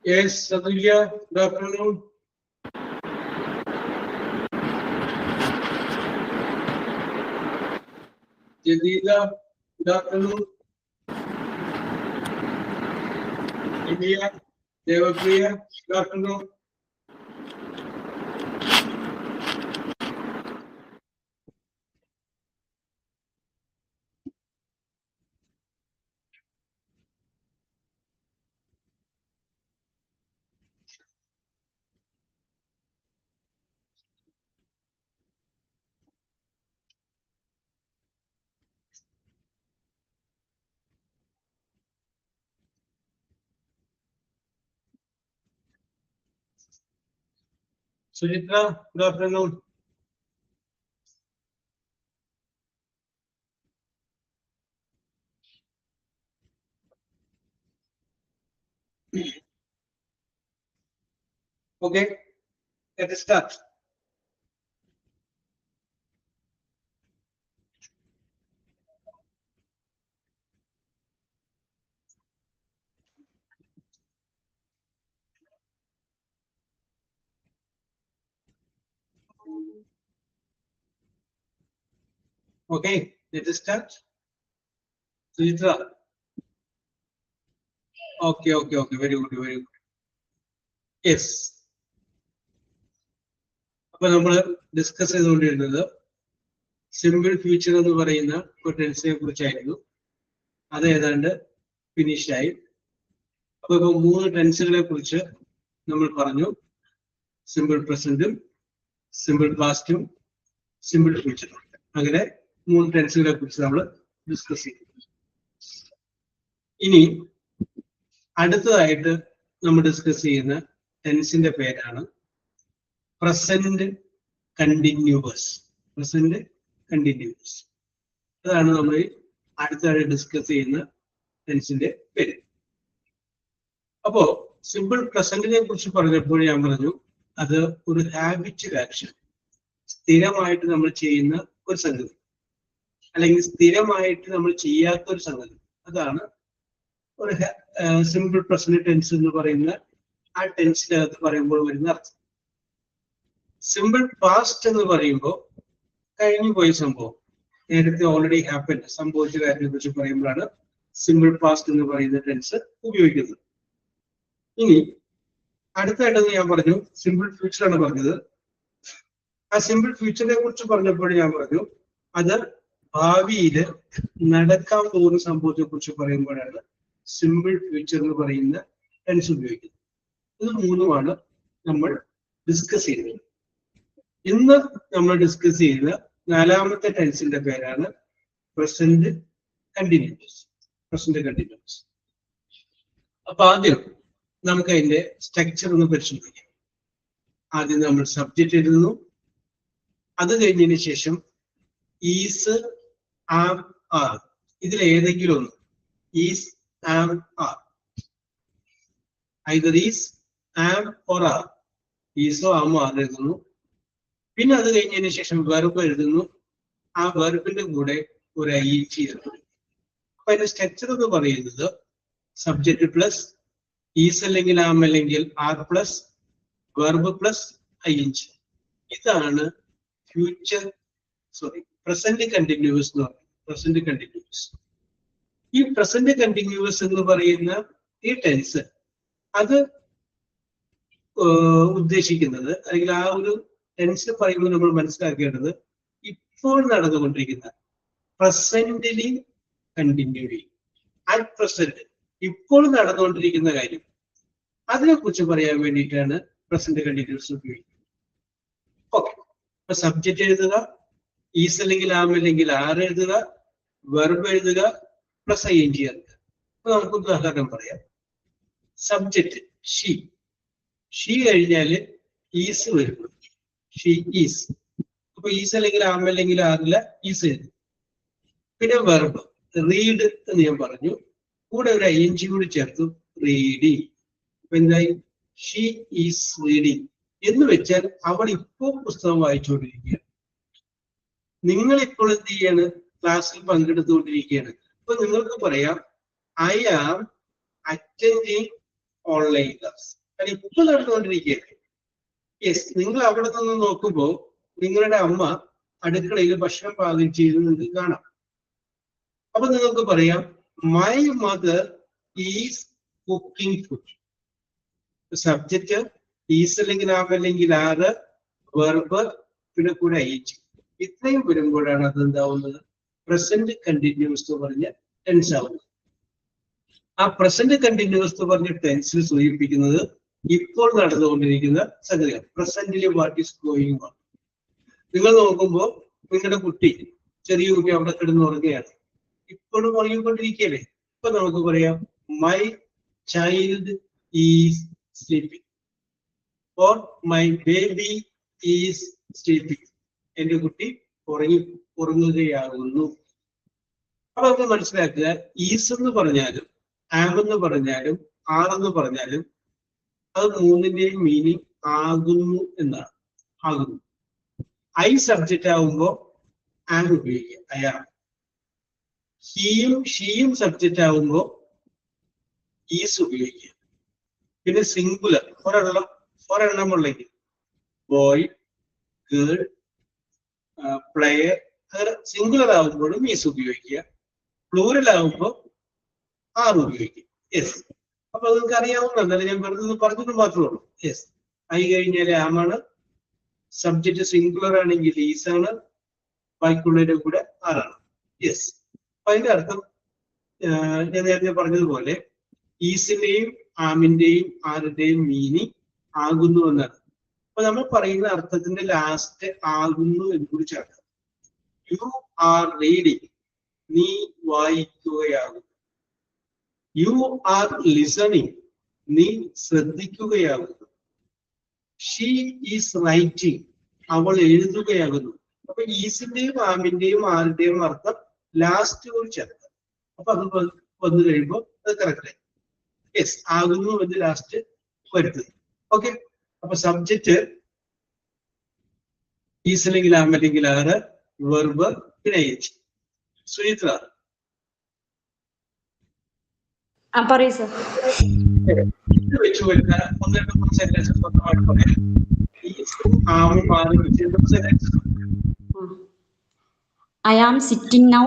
Yes, Satulya, good afternoon. Jadida, good afternoon. India, Devapriya, good afternoon. Sujitra, good afternoon. Okay, let us start. Okay, let us start. Sujitra. Okay, very good. Yes. അപ്പോൾ നമ്മൾ discuss ചെയ്തുകൊണ്ടിരുന്നത് simple future എന്ന് പറയുന്ന ഒരു ടെൻസിനെ കുറിച്ചായിരുന്നു. അത് ഏതാണ്ട് ഫിനിഷായി. അപ്പൊ ഇപ്പൊ 3 ടെൻസുകളെ കുറിച്ച് നമ്മൾ പറഞ്ഞു. സിമ്പിൾ പ്രസന്റും സിമ്പിൾ പാസ്റ്റും സിമ്പിൾ ഫ്യൂച്ചറും. അങ്ങനെ 3 ടെൻസുകളെ കുറിച്ച് നമ്മൾ ഡിസ്കസ് ചെയ്തു. ഇനി അടുത്തതായിട്ട് നമ്മൾ ഡിസ്കസ് ചെയ്യുന്ന ടെൻസിന്റെ പേരാണ് പ്രസന്റ് കണ്ടിന്യൂവസ്. പ്രസന്റ് കണ്ടിന്യൂവസ് അതാണ് നമ്മൾ അടുത്തതായിട്ട് ഡിസ്കസ് ചെയ്യുന്ന ടെൻസിന്റെ പേര്. അപ്പോ സിമ്പിൾ പ്രസന്റിനെ കുറിച്ച് പറഞ്ഞപ്പോൾ ഞാൻ പറഞ്ഞു അത് ഒരു ഹാബിച്വൽ ആക്ഷൻ, സ്ഥിരമായിട്ട് നമ്മൾ ചെയ്യുന്ന ഒരു സംഗതി, അല്ലെങ്കിൽ സ്ഥിരമായിട്ട് നമ്മൾ ചെയ്യാത്ത ഒരു സംഗതി. അതാണ് ഒരു സിമ്പിൾ പ്രസന്റ് ടെൻസ് എന്ന് പറയുന്ന ആ ടെൻസിനകത്ത് പറയുമ്പോൾ വരുന്ന അർത്ഥം. സിമ്പിൾ പാസ്റ്റ് എന്ന് പറയുമ്പോൾ കഴിഞ്ഞു പോയ സംഭവം, നേരത്തെ ഓൾറെഡി ഹാപ്പൻ, സംഭവിച്ച കാര്യത്തെ കുറിച്ച് പറയുമ്പോഴാണ് സിമ്പിൾ പാസ്റ്റ് എന്ന് പറയുന്ന ടെൻസ് ഉപയോഗിക്കുന്നത്. ഇനി അടുത്തായിട്ടത് ഞാൻ പറഞ്ഞു സിമ്പിൾ ഫ്യൂച്ചർ ആണ് പറഞ്ഞത്. ആ സിമ്പിൾ ഫ്യൂച്ചറിനെ കുറിച്ച് പറഞ്ഞപ്പോൾ ഞാൻ പറഞ്ഞു അത് ഭാവിയിൽ നടക്കാൻ പോകുന്ന സംഭവത്തെ കുറിച്ച് പറയുമ്പോഴാണ് സിമ്പിൾ ഫ്യൂച്ചർ എന്ന് പറയുന്ന ടെൻസ് ഉപയോഗിക്കുന്നത്. ഇത് 3ഉമാണ് നമ്മൾ ഡിസ്കസ് ചെയ്യുന്നത്. ഇന്ന് നമ്മൾ ഡിസ്കസ് ചെയ്യുന്ന 4ാമത്തെ ടെൻസിന്റെ പേരാണ് പ്രസന്റ് കണ്ടിന്യൂസ്. Present continuous. അപ്പൊ ആദ്യം നമുക്ക് അതിന്റെ സ്ട്രക്ചർ ഒന്ന് പരിശോധിക്കാം. ആദ്യം നമ്മൾ സബ്ജക്റ്റ് എഴുതുന്നു. അത് കഴിഞ്ഞതിന് ശേഷം ഈസ്, ആം, ആർ, ഇതിൽ ഏതെങ്കിലും ഒന്ന്, is, am, are, either is, am or are, ഈസോ ആമോ ആർ എഴുതുന്നു. പിന്നെ അത് കഴിഞ്ഞതിന് ശേഷം വെർബ് എഴുതുന്നു. ആ വെർബിന്റെ കൂടെ ഒരു ING എഴുതുന്നു. അപ്പൊ അതിന്റെ സ്ട്രക്ചർ എന്ന് പറയുന്നത് സബ്ജക്റ്റ് പ്ലസ് ഈസ് അല്ലെങ്കിൽ ആം അല്ലെങ്കിൽ are plus verb plus ING. ഇതാണ് പ്രസന്റ് കണ്ടിന്യൂസ് എന്ന് പറയുന്നത്. Present continuous. ഈ പ്രസന്റ് കണ്ടിന്യൂസ് എന്ന് പറയുന്ന ഈ ടെൻസ് അത് ഉദ്ദേശിക്കുന്നത്, അല്ലെങ്കിൽ ആ ഒരു ടെൻസ് പറയുമ്പോൾ നമ്മൾ മനസ്സിലാക്കേണ്ടത് ഇപ്പോൾ നടന്നുകൊണ്ടിരിക്കുന്ന, പ്രസന്റിലി കണ്ടിന്യൂലി, അറ്റ് പ്രസന്റ്, ഇപ്പോൾ നടന്നുകൊണ്ടിരിക്കുന്ന കാര്യം, അതിനെ കുറിച്ച് പറയാൻ വേണ്ടിയിട്ടാണ് പ്രസന്റ് കണ്ടിന്യൂസ് ഉപയോഗിക്കുന്നത്. ഓക്കെ, അപ്പൊ സബ്ജക്റ്റ് എഴുതുക, ഈസ് അല്ലെങ്കിൽ ആം അല്ലെങ്കിൽ ആർ എഴുതുക, വെർബ് എഴുതുക, പ്ലസ് ING എഴുതുക. അപ്പൊ നമുക്ക് ഉദാഹരണം പറയാം. സബ്ജക്റ്റ് ഷീ കഴിഞ്ഞാൽ ഈസ് വരും. She is. അപ്പൊ ഈസ് അല്ലെങ്കിൽ ആം അല്ലെങ്കിൽ ആറില്ല, ഈസ് എഴുതും. പിന്നെ വെർബ് റീഡ് എന്ന് ഞാൻ പറഞ്ഞു, കൂടെ ഒരു ING കൂടി ചേർത്തു, റീഡിങ്. അപ്പൊ എന്തായി? She is reading. എന്ന് വെച്ചാൽ അവൾ ഇപ്പോൾ പുസ്തകം വായിച്ചുകൊണ്ടിരിക്കുകയാണ്. നിങ്ങൾ ഇപ്പോൾ എന്ത് ചെയ്യാണ്? ക്ലാസ്സിൽ പങ്കെടുത്തുകൊണ്ടിരിക്കുകയാണ്. അപ്പൊ നിങ്ങൾക്ക് പറയാം I am attending online class. അത് ഇപ്പോൾ നടന്നുകൊണ്ടിരിക്കുകയാണ്. യെസ്, നിങ്ങൾ അവിടെ നിന്ന് നോക്കുമ്പോൾ നിങ്ങളുടെ അമ്മ അടുക്കളയിൽ ഭക്ഷണം പാകം ചെയ്ത് നിങ്ങൾക്ക് കാണാം. അപ്പൊ നിങ്ങൾക്ക് പറയാം my mother is cooking food. Subject is അല്ലെങ്കിൽ ആം അല്ലെങ്കിൽ ആറ്, വെർബ്, പിന്നെ കൂടെ ഐറ്റ്. ഇത്രയും വരുമ്പോഴാണ് അത് എന്താവുന്നത്? പ്രസന്റ് കണ്ടിന്യൂസ് എന്ന് പറഞ്ഞ ടെൻസ് ആവുന്നത്. ആ പ്രസന്റ് കണ്ടിന്യൂസ് എന്ന് പറഞ്ഞ ടെൻസിൽ സൂചിപ്പിക്കുന്നത് ഇപ്പോൾ നടന്നുകൊണ്ടിരിക്കുന്ന സംഗതിയാണ്. പ്രസന്റിലെ വാട്ട് ഈസ് ഗോയിങ് ഓൺ. നിങ്ങൾ നോക്കുമ്പോൾ നിങ്ങളുടെ കുട്ടി, ചെറിയ കുട്ടി അവിടെ കിടന്ന് ഉറങ്ങുകയാണ്. ഇപ്പോഴും ഉറങ്ങിക്കൊണ്ടിരിക്കുകയല്ലേ? ഇപ്പൊ നമുക്ക് പറയാം my child is sleeping or my baby is sleeping. എന്റെ കുട്ടി ഉറങ്ങുകയാകുന്നു. അപ്പൊ അത് മനസ്സിലാക്കുക, ഈസ് എന്ന് പറഞ്ഞാലും ആം എന്ന് പറഞ്ഞാലും ആർ എന്ന് പറഞ്ഞാലും അത് മൂന്നിന്റെയും മീനിങ് ആകുന്നു എന്നാണ്. ആകുന്നു. ഐ സബ്ജക്റ്റ് ആകുമ്പോൾ ആം ഉപയോഗിക്കുക, അയാൾ. ഹീയും ഷീയും സബ്ജക്റ്റ് ആകുമ്പോൾ ഈസ് ഉപയോഗിക്കുക. പിന്നെ സിംഗുലർ ഒരെണ്ണമുള്ളെങ്കിൽ ബോയ്, ഗേൾ, പ്ലെയർ, അങ്ങനെ സിംഗുലർ ആകുമ്പോഴും ഈസ് ഉപയോഗിക്കുക. പ്ലൂരൽ ആകുമ്പോൾ ആർ ഉപയോഗിക്കുക. യെസ്, അപ്പൊ നിങ്ങൾക്ക് അറിയാവുന്നതല്ല, ഞാൻ പറഞ്ഞത് മാത്രമേ ഉള്ളൂ. യെസ്, ഐ കഴിഞ്ഞാൽ ആമാണ്, സബ്ജക്റ്റ് സിംഗുലർ ആണെങ്കിൽ ഈസ് ആണ്, ബാക്കിയുള്ളതിന്റെ കൂടെ ആറാണ്. യെസ്, അപ്പൊ അതിന്റെ അർത്ഥം ഞാൻ നേരത്തെ പറഞ്ഞതുപോലെ ഈസിന്റെയും ആമിന്റെയും ആറിന്റെയും മീനിങ് ആകുന്നു എന്നാണ്. അപ്പൊ നമ്മൾ പറയുന്ന അർത്ഥത്തിന്റെ ലാസ്റ്റ് ആകുന്നു എന്ന് കൂടി ചേർക്കാം. യു ആർ റീഡിങ്, നീ വായിക്കുകയാകുന്നു. യു ആർ ലിസണിങ്, നീ ശ്രദ്ധിക്കുകയാകുന്നു. ഷീ ഈസ് റൈറ്റിംഗ്, അവൾ എഴുതുകയാകുന്നു. അപ്പൊ ഈസിന്റെയും ആമിന്റെയും ആറിന്റെയും അർത്ഥം ലാസ്റ്റ് കൂടി ചേർക്കാം. അപ്പൊ അത് വന്നു കഴിയുമ്പോൾ അത് കറക്റ്റ്. യെസ്, ആകുന്നു എന്ന് ലാസ്റ്റ് വരുത്തുന്നത്. ഓക്കെ, അപ്പൊ സബ്ജക്റ്റ് ഈസ് അല്ലെങ്കിൽ ആം അല്ലെങ്കിൽ ആറ്, വെർബ്, പിന്നെ ഐറ്റ്. സുചിത്ര പറയൂ സർ. ഇത് വെച്ച് വരുന്ന ഒന്ന് രണ്ട് മൂന്ന് സെന്റൻസസ് സ്വന്തമായിട്ട് പറയാം. ഈസും ആമും ആറും വെച്ച് sentences. I am sitting now.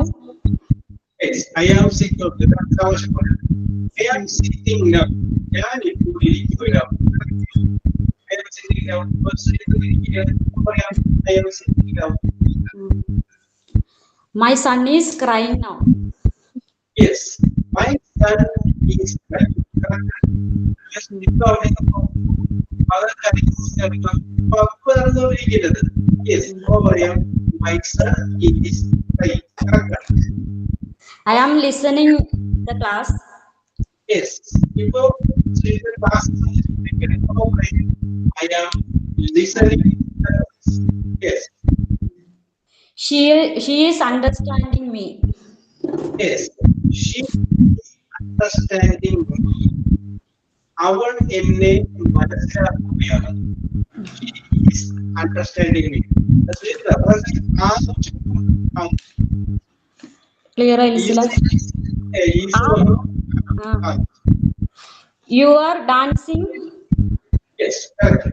Yes, I am sitting. I am sitting now. ഞാൻ ഇപ്പോൾ ഇരിക്കുകയാണ്. I am sitting down. I am sitting down. My son is crying now. Yes, my son is crying. Yes, my son is crying. I am listening the class. Yes, before the class, I am listening. Yes. She is understanding me. Yes, she is understanding me. അവൾ എന്നെ മനസ്സിലാക്കുകയാണ്. She is understanding me. Clear ആയില്ല? You are dancing. Yes, correct.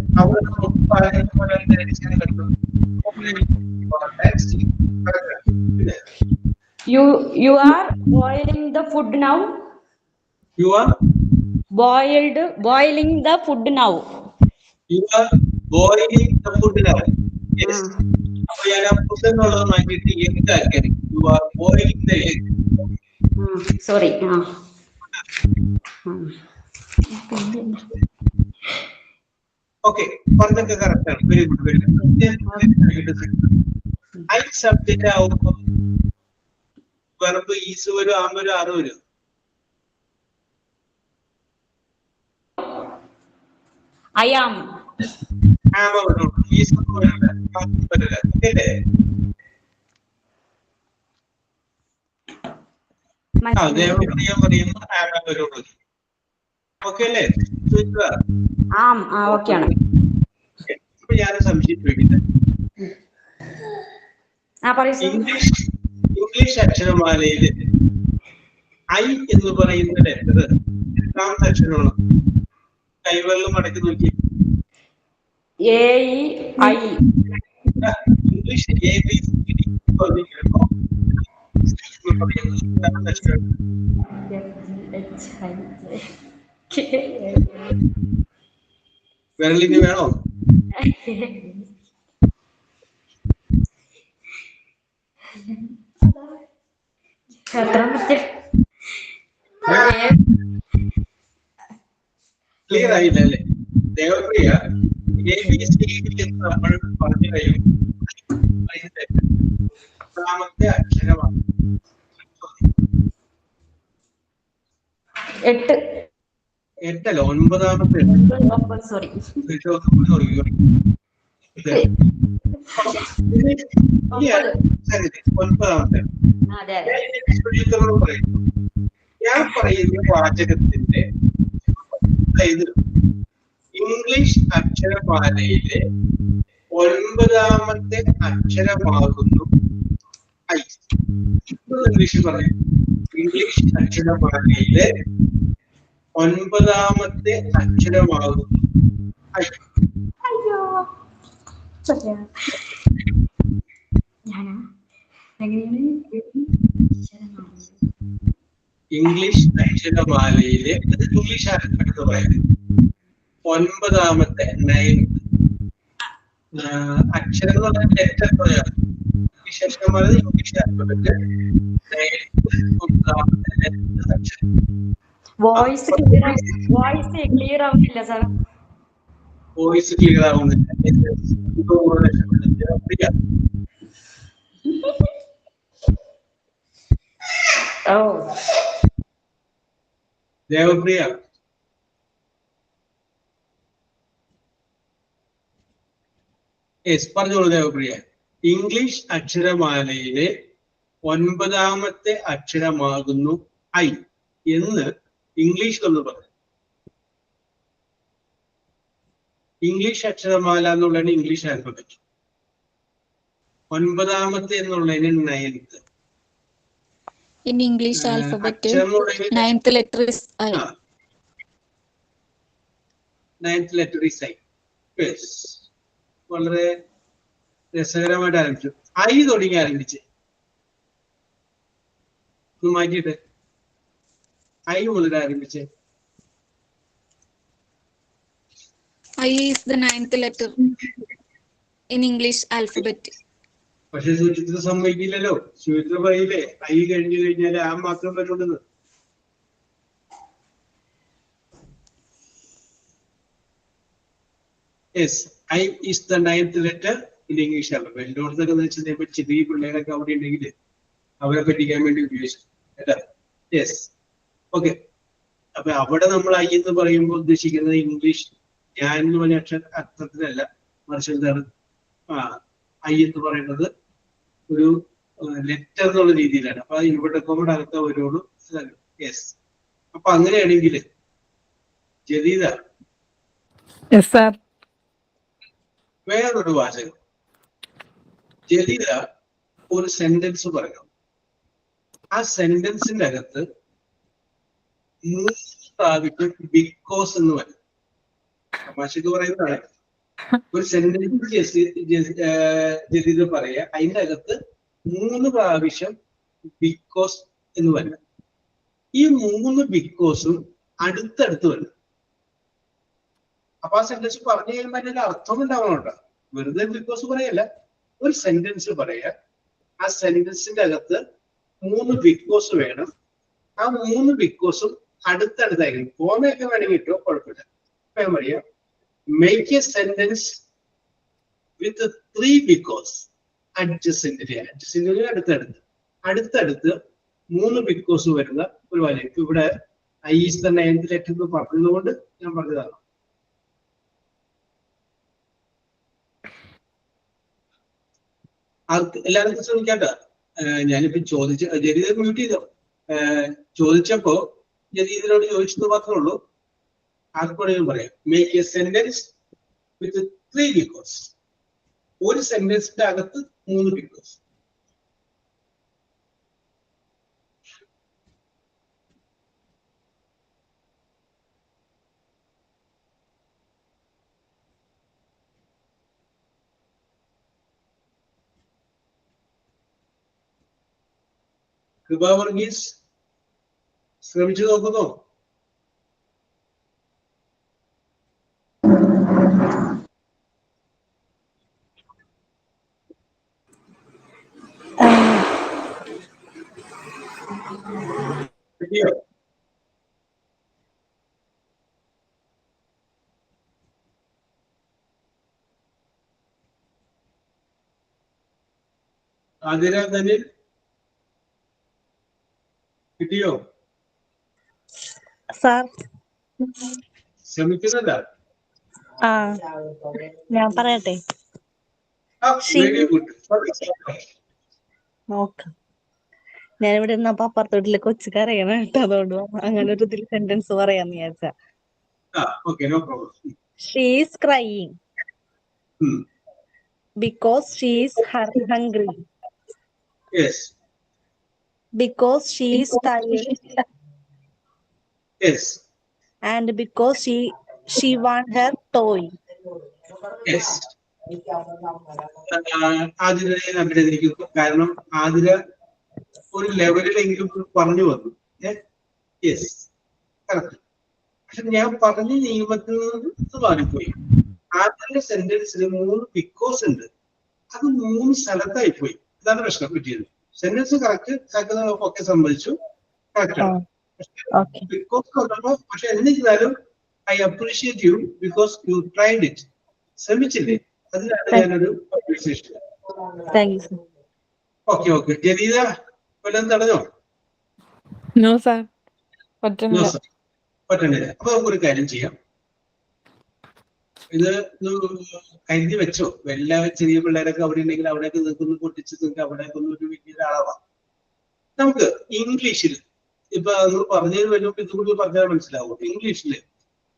You are boiling the food now. You are boiling the food now. You are boiling the food now. Yes. അപ്പൊ ഞാൻ ആ food എന്നുള്ളത് മാറ്റിയിട്ട് egg ആക്കി. You are boiling the egg. Sorry. Okay, പറഞ്ഞൊക്കെ correct ആണ്. Very good, very good. I subject ആവുമ്പോൾ verb is വരും, ആം വരും, ആറ് വരും. I am. ആമ വരും, ഈസ് വരില്ല. അല്ലേ? ഞാൻ പറയുന്നു ആമ വരുള്ളൂ. ഓക്കെ അല്ലേ? ഓക്കെ ആണ്. ഇപ്പൊ ഞാൻ സംശയം ചോദിക്കുന്നത്, ഇംഗ്ലീഷ് അക്ഷരമാലയിൽ ഐ എന്ന് പറയുന്ന ലെറ്റർ എത്രാമത്തെ അക്ഷരമാണ്? കൈവെള്ളം മടക്കി നോക്കി. ഇംഗ്ലീഷ് വിരലിന് വേണോ? ക്ലിയർ ആയില്ല അല്ലേ? ദേവപ്രിയ, നമ്മൾ പറഞ്ഞു കഴിയുമ്പോൾ എത്രാമത്തെ അക്ഷരമാണ്? 8 അല്ല, 9ാമത്തെ. സോറി. ഞാൻ പറയുന്ന വാചകത്തിന്റെ ഇംഗ്ലീഷ് അക്ഷരമാലയിലെ 9ാമത്തെ അക്ഷരമാകുന്നു ഐ. ഇംഗ്ലീഷ് പറയും, ഇംഗ്ലീഷ് അക്ഷരമാലയിലെ 9ാമത്തെ അക്ഷരമാകുന്നു ഐ. ഇംഗ്ലീഷ് അക്ഷരമാലയിലെ ഇംഗ്ലീഷ് അടുത്ത് പറയുന്നത് 9ാമത്തെ 9th അക്ഷരം എന്ന് പറഞ്ഞാൽ ലെറ്റർ പറയാം. ഇംഗ്ലീഷ് അക്ഷരമാല ഇംഗ്ലീഷ് ആൽഫബറ്റ് 9ാമത്തെ അക്ഷരം. വോയിസ് ക്ലിയർ ആവുന്നില്ല സാർ. വോയിസ് ക്ലിയർ ആവുന്നില്ല. ദേവപ്രിയ, പറഞ്ഞോളൂ ദേവപ്രിയ. ഇംഗ്ലീഷ് അക്ഷരമാലയിലെ 9ാമത്തെ അക്ഷരമാകുന്നു ഐ എന്ന് ഇംഗ്ലീഷ് ഒന്ന് പറഞ്ഞു. ഇംഗ്ലീഷ് അക്ഷരമാല എന്നുള്ളതിന് ഇംഗ്ലീഷ് ആൽഫബറ്റ്, 9ാമത്തെ എന്നുള്ളതിന് 9th. In English alphabet, 9th letter is I. 9th letter is I. Yes. വളരെ രസകരമായിട്ട് ആരംഭിച്ചു. ഐ തുടങ്ങി ആരംഭിച്ച് മാറ്റിയിട്ട് ഐ മുതൽ ആരംഭിച്ച്. I is the 9th letter in English alphabet. പക്ഷെ സുചിത്ര സമ്മതിക്കില്ലല്ലോ. സുചിത്ര പറയില്ലേ ഐ കഴിഞ്ഞു കഴിഞ്ഞാൽ ആ മാത്രം വരുന്നുണ്ടെന്ന്. Yes, I is the 9th letter in English alphabet. എല്ലായിടത്തൊക്കെ വെച്ചാൽ ചെറിയ പിള്ളേരൊക്കെ അവിടെ ഉണ്ടെങ്കിൽ അവരെ പറ്റിക്കാൻ വേണ്ടി ഉപയോഗിച്ചു കേട്ടാ. Yes, okay. അപ്പൊ അവിടെ നമ്മൾ ഐ എന്ന് പറയുമ്പോൾ ഉദ്ദേശിക്കുന്നത് ഇംഗ്ലീഷ് ഞാൻ എന്ന് പറഞ്ഞ അർത്ഥത്തിലല്ല, മറിച്ച് എന്താണ് ഐ എന്ന് പറയുന്നത് ഒരു ലെറ്റർ എന്നുള്ള രീതിയിലാണ്. അപ്പൊ ഇവിടെ കോമഡ് അകത്ത വരുള്ളൂ. യെസ്, അപ്പൊ അങ്ങനെയാണെങ്കിൽ ജദീദ, വേറൊരു വാചകം. ജദീദ ഒരു സെന്റൻസ് പറഞ്ഞു. ആ സെന്റൻസിന്റെ അകത്ത് 3 പ്രാവശ്യം ബിക്കോസ് എന്ന് വരും. തമാശക്ക് പറയുന്നതാണ്. ഒരു സെന്റൻസ് ജദീദ് പറയാ, അതിന്റെ അകത്ത് 3 പ്രാവശ്യം ബിക്കോസ് എന്ന് വരണം. ഈ 3 ബിക്കോസും അടുത്തടുത്ത് വരണം. അപ്പൊ ആ സെന്റൻസ് പറഞ്ഞു കഴിയുമ്പോൾ അതിന്റെ അർത്ഥം ഉണ്ടാവണോട്ടോ. വെറുതെ ബിക്കോസ് പറയല്ല, ഒരു സെന്റൻസ് പറയാ. ആ സെന്റൻസിന്റെ അകത്ത് 3 ബിക്കോസ് വേണം. ആ 3 ബിക്കോസും അടുത്തടുത്തായിരിക്കും. കോമയൊക്കെ വേണമെങ്കിൽ കിട്ടോ, കുഴപ്പമില്ല. അപ്പൊ ഞാൻ പറയാം, make a sentence with 3 because adjacently അടുത്തടുത്ത് 3 ബിക്കോസ് വരുന്ന ഒരു വാല്യൂ. ഇവിടെ I is the 9th letter എന്ന് പറഞ്ഞതുകൊണ്ട് ഞാൻ പറഞ്ഞതാണ്. എല്ലാവർക്കും ശ്രമിക്കാട്ടോ. ഞാനിപ്പോ ജദീദ് മ്യൂട്ട് ചെയ്തോ. ചോദിച്ചപ്പോ ജദീദിനോട് ചോദിച്ചത് മാത്രമേ ഉള്ളൂ. ആർക്കും പറയാം, make a sentence with 3 because. ഒരു സെന്റൻസിന്റെ അകത്ത് 3 because. കൃപ വർഗീസ് ശ്രമിച്ചു നോക്കുന്നോ? കിട്ടിയോ? ആതിര തന്നെ കിട്ടിയോ? സാർ ശ്രമിക്കുന്നില്ല. ഞാൻ പറയട്ടെ? Very good. നോക്കാം. ഞാനിവിടെ ഇരുന്നപ്പോ അപ്പുറത്തോട്ടില് കൊച്ചു കരയണം കേട്ടോ, അതുകൊണ്ട് അങ്ങനെ ഒരു ഇതിൽ സെന്റൻസ് പറയാന്ന് വിചാരിച്ച. No problem. She is crying because she is hungry. Yes. Because she is tired. Yes. And because she want her toy. Yes. ആതിരയെ അഭിനന്ദിക്കുന്നു. കാരണം ആതിര ഒരു ലെവലിലെങ്കിലും പറഞ്ഞു വന്നു. Yes, correct. പക്ഷെ ഞാൻ പറഞ്ഞ നിയമത്തിൽ നിന്ന് മാറിപ്പോയി. ആദ്യത്തെ സെന്റൻസിൽ 3 ബിക്കോസ് ഉണ്ട്. അത് 3 സ്ഥലത്തായി പോയി. ഇതാണ് പ്രശ്നം പറ്റിയത്. സെന്റൻസ് കറക്റ്റ് ഒക്കെ സമ്മതിച്ചു, കറക്റ്റ് ആണ്. ബിക്കോസ് പറഞ്ഞപ്പോ പക്ഷെ എന്നിരുന്നാലും I appreciate you because you tried it. ശ്രമിച്ചില്ലേ? അതിനാണ് ഞാനൊരു അപ്രീസിയേഷൻ. ഓക്കെ. ജലീല വല്ലതും തടഞ്ഞോ? പറ്റണില്ല. അപ്പൊ നമുക്കൊരു കാര്യം ചെയ്യാം. ഇത് കരുതി വെച്ചോ. എല്ലാ ചെറിയ പിള്ളേരൊക്കെ അവിടെ ഉണ്ടെങ്കിൽ അവിടെയൊക്കെ നിൽക്കുന്നു, പൊട്ടിച്ച് നിൽക്കുക, അവിടെയൊക്കെ ഒന്ന് ഒരു വലിയൊരാളാവാം. നമുക്ക് ഇംഗ്ലീഷിൽ ഇപ്പൊ നമ്മൾ പറഞ്ഞതിന് വരുമ്പോൾ ഇതുകൂടി പറഞ്ഞാൽ മനസ്സിലാവും. ഇംഗ്ലീഷില്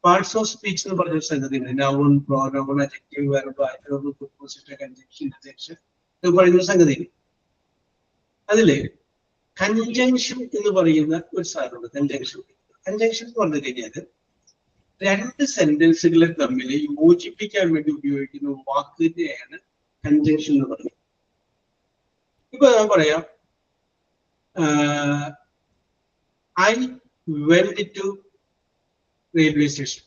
പാർട്സ് ഓഫ് സ്പീച്ച് എന്ന് പറഞ്ഞൊരു സംഗതിയുണ്ട്. Noun, pronoun, adjective, verb, adverb, preposition, conjunction, interjection എന്ന് പറയുന്ന സംഗതിയുണ്ട്. അതില് കൺജങ്ഷൻ എന്ന് പറയുന്ന ഒരു സാധനമുണ്ട്. കൺജങ്ഷൻ എന്ന് പറഞ്ഞു കഴിഞ്ഞാല് 2 സെന്റൻസുകളെ തമ്മിൽ യോജിപ്പിക്കാൻ വേണ്ടി ഉപയോഗിക്കുന്ന വാക്കിനെയാണ് കൺജങ്ഷൻ എന്ന് പറയുന്നത്. ഇപ്പൊ ഞാൻ പറയാം, I went to railway station,